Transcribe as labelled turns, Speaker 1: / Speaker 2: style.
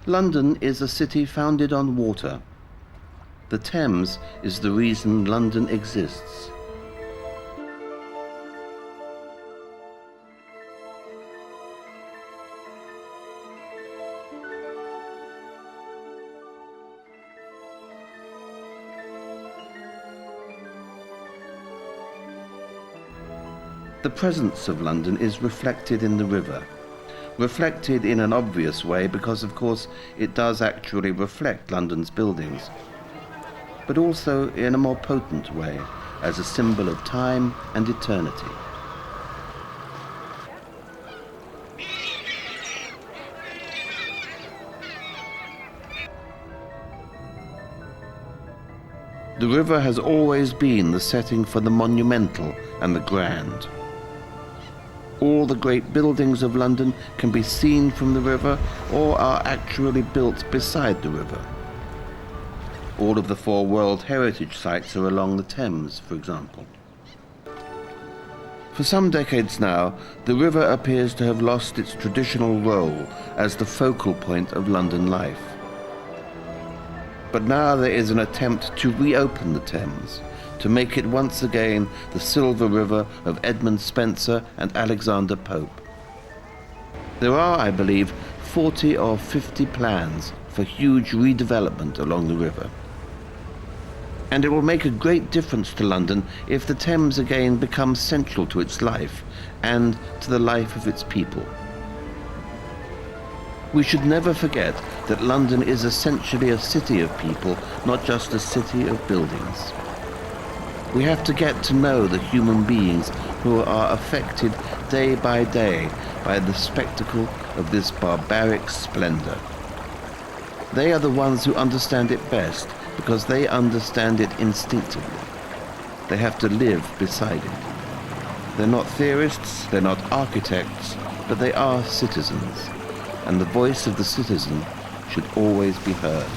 Speaker 1: London is a city founded on water. The Thames is the reason London exists. The presence of London is reflected in the river. Reflected in an obvious way because, of course, it does actually reflect London's buildings, but also in a more potent way as a symbol of time and eternity. The river has always been the setting for the monumental and the grand. All the great buildings of London can be seen from the river or are actually built beside the river. All of the 4 World Heritage Sites are along the Thames, for example. For some decades now, the river appears to have lost its traditional role as the focal point of London life. But now there is an attempt to reopen the Thames, to make it once again the silver river of Edmund Spenser and Alexander Pope. There are, I believe, 40 or 50 plans for huge redevelopment along the river. And it will make a great difference to London if the Thames again becomes central to its life and to the life of its people. We should never forget that London is essentially a city of people, not just a city of buildings. We have to get to know the human beings who are affected day by day by the spectacle of this barbaric splendor. They are the ones who understand it best because they understand it instinctively. They have to live beside it. They're not theorists, they're not architects, but they are citizens, and the voice of the citizen should always be heard.